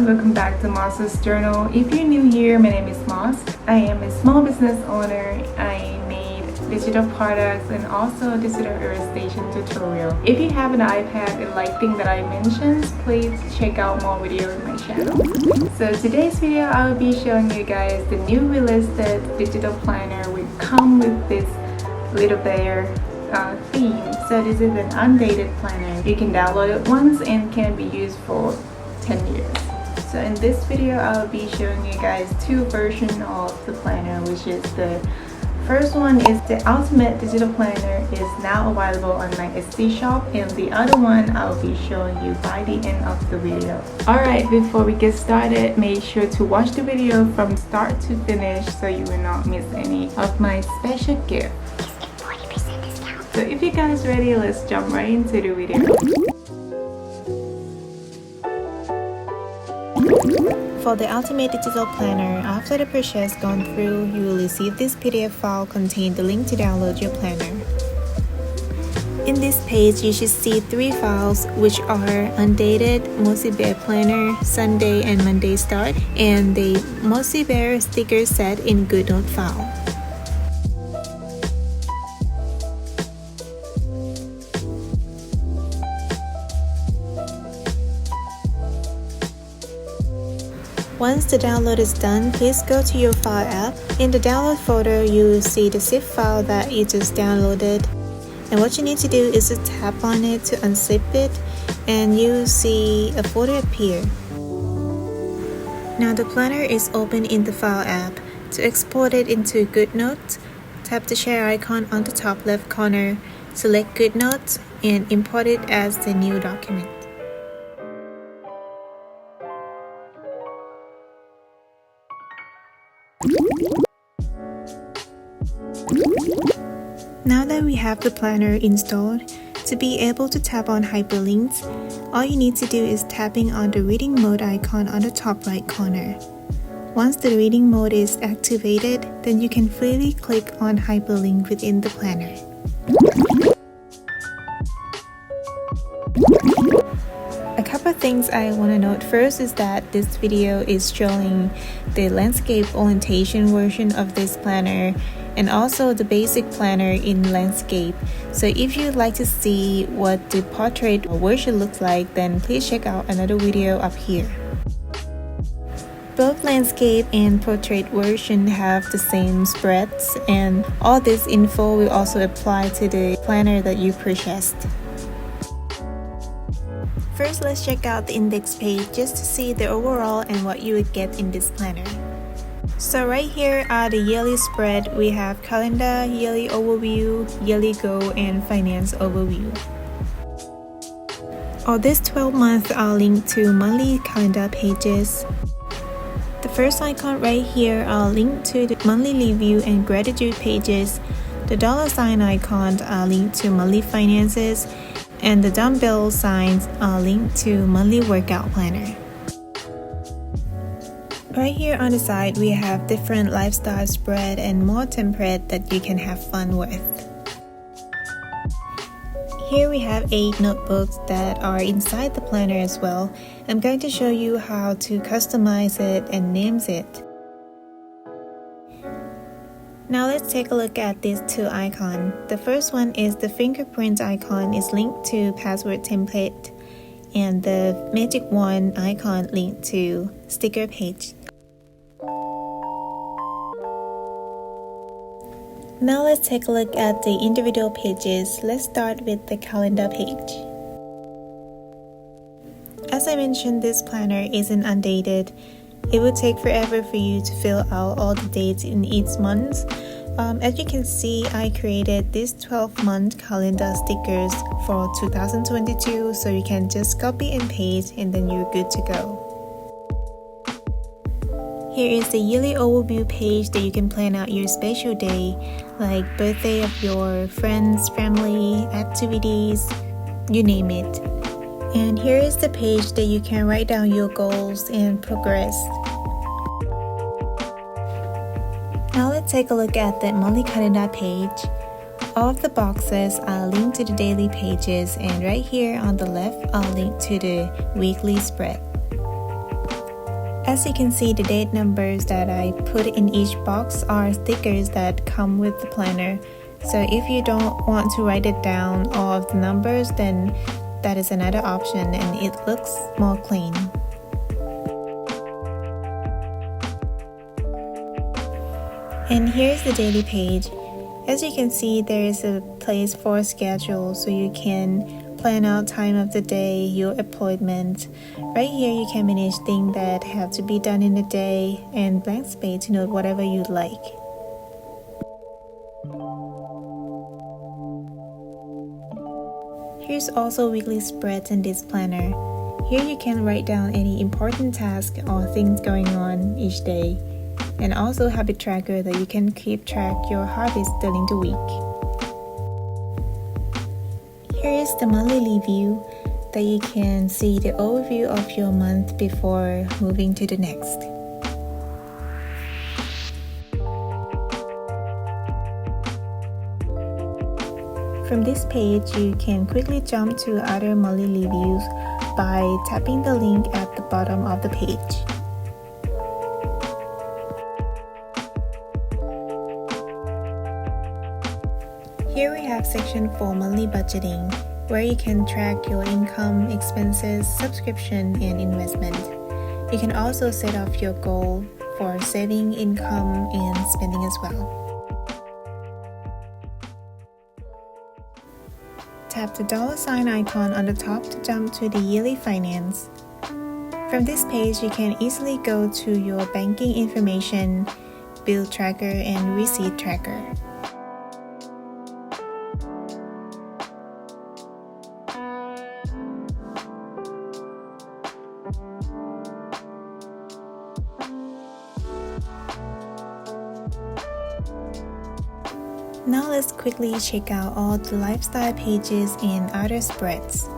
welcome back to Mosi's Journal. If you're new here, my name is Mos. I am a small business owner. I made digital products and also digital illustration tutorial. If you have an iPad and like things that I mentioned, please check out more videos on my channel. So today's video, I will be showing you guys the new released digital planner which come with this little bear theme. So this is an undated planner. You can download it once and can be used for 10 years. So in this video, I'll be showing you guys two versions of the planner, which is the first one is the Ultimate Digital Planner is now available on my Etsy shop, and the other one I'll be showing you by the end of the video. Alright, before we get started, make sure to watch the video from start to finish so you will not miss any of my special gift. So if you guys ready, let's jump right into the video. For the Ultimate Digital Planner, after the purchase gone through, you will receive this PDF file containing the link to download your planner. In this page, you should see three files, which are Undated, Mosi Bear Planner, Sunday and Monday Start, and the Mosi Bear sticker set in GoodNotes file. Once the download is done, please go to your file app. In the download folder, you will see the zip file that you just downloaded. And what you need to do is to tap on it to unzip it, and you will see a folder appear. Now the planner is open in the file app. To export it into GoodNotes, tap the share icon on the top left corner, select GoodNotes, and import it as the new document. Now that we have the planner installed, to be able to tap on hyperlinks, all you need to do is tapping on the reading mode icon on the top right corner. Once the reading mode is activated, then you can freely click on hyperlink within the planner. A couple of things I want to note first is that this video is showing the landscape orientation version of this planner and also the basic planner in landscape. So if you'd like to see what the portrait version looks like, then please check out another video up here. Both landscape and portrait version have the same spreads, and all this info will also apply to the planner that you purchased. First, let's check out the index page just to see the overall and what you would get in this planner. So right here are the yearly spread. We have calendar, yearly overview, yearly goal, and finance overview. All these 12 months are linked to monthly calendar pages. The first icon right here are linked to the monthly review and gratitude pages. The dollar sign icons are linked to monthly finances, and the dumbbell signs are linked to monthly workout planner. Right here on the side, we have different lifestyle spread and more template that you can have fun with. Here we have 8 notebooks that are inside the planner as well. I'm going to show you how to customize it and names it. Now let's take a look at these two icons. The first one is the fingerprint icon is linked to password template, and the magic wand icon linked to sticker page. Now let's take a look at the individual pages. Let's start with the calendar page. As I mentioned, this planner isn't undated. It will take forever for you to fill out all the dates in each month. As you can see, I created these 12-month calendar stickers for 2022, so you can just copy and paste and then you're good to go. Here is the yearly overview page that you can plan out your special day, like birthday of your friends, family, activities, you name it. And here is the page that you can write down your goals and progress. Now let's take a look at the monthly calendar page. All of the boxes are linked to the daily pages, and right here on the left are linked to the weekly spread. As you can see, the date numbers that I put in each box are stickers that come with the planner. So if you don't want to write it down, all of the numbers, then that is another option and it looks more clean. And here's the daily page. As you can see, there is a place for schedule, so you can plan out time of the day, your appointment. Right here you can manage things that have to be done in the day, and blank space to note whatever you like. Here's also weekly spreads in this planner. Here you can write down any important tasks or things going on each day, and also habit tracker that you can keep track your habits during the week. Here is the monthly review that you can see the overview of your month before moving to the next. From this page, you can quickly jump to other monthly reviews by tapping the link at the bottom of the page. Here we have section for monthly budgeting, where you can track your income, expenses, subscription, and investment. You can also set off your goal for saving, income, and spending as well. Tap the $sign icon on the top to jump to the yearly finance. From this page, you can easily go to your banking information, bill tracker, and receipt tracker. Now let's quickly check out all the lifestyle pages and other spreads.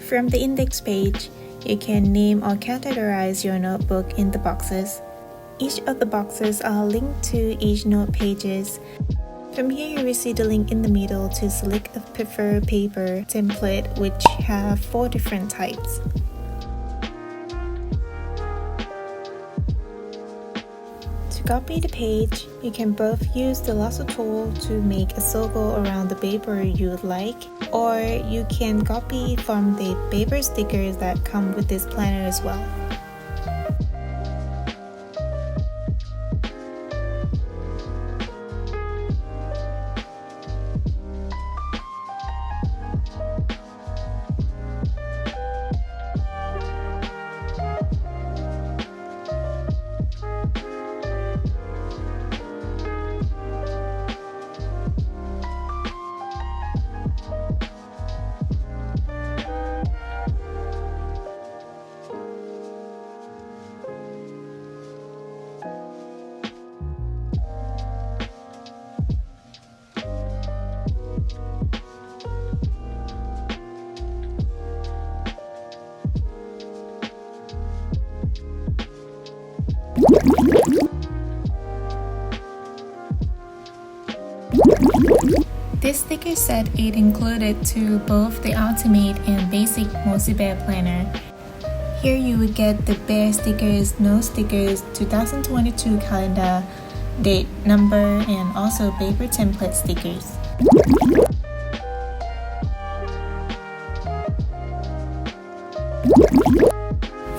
From the index page, you can name or categorize your notebook in the boxes. Each of the boxes are linked to each note pages. From here, you will see the link in the middle to select a preferred paper template, which have 4 different types. To copy the page, you can both use the lasso tool to make a circle around the paper you would like, or you can copy from the paper stickers that come with this planner as well. This sticker set is included to both the Ultimate and Basic Mosi Bear Planner. Here you would get the Bear stickers, No Stickers, 2022 calendar, date, number, and also paper template stickers.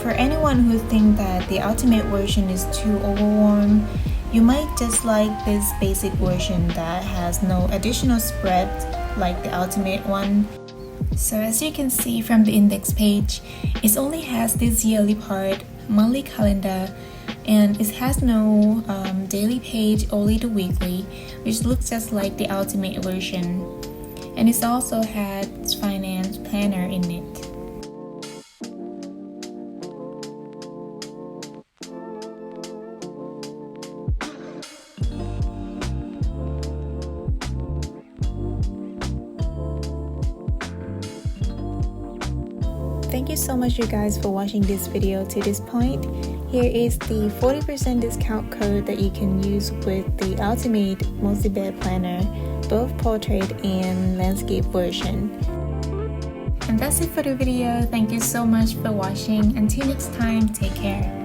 For anyone who thinks that the Ultimate version is too overwhelming, you might just like this basic version that has no additional spread like the Ultimate one. So as you can see from the index page, it only has this yearly part, monthly calendar, and it has no daily page, only the weekly, which looks just like the Ultimate version. And it also has finance planner in it. Thank you so much you guys for watching this video to this point. Here is the 40% discount code that you can use with the Ultimate Mosi Bear Planner, both portrait and landscape version. And that's it for the video. Thank you so much for watching. Until next time, take care.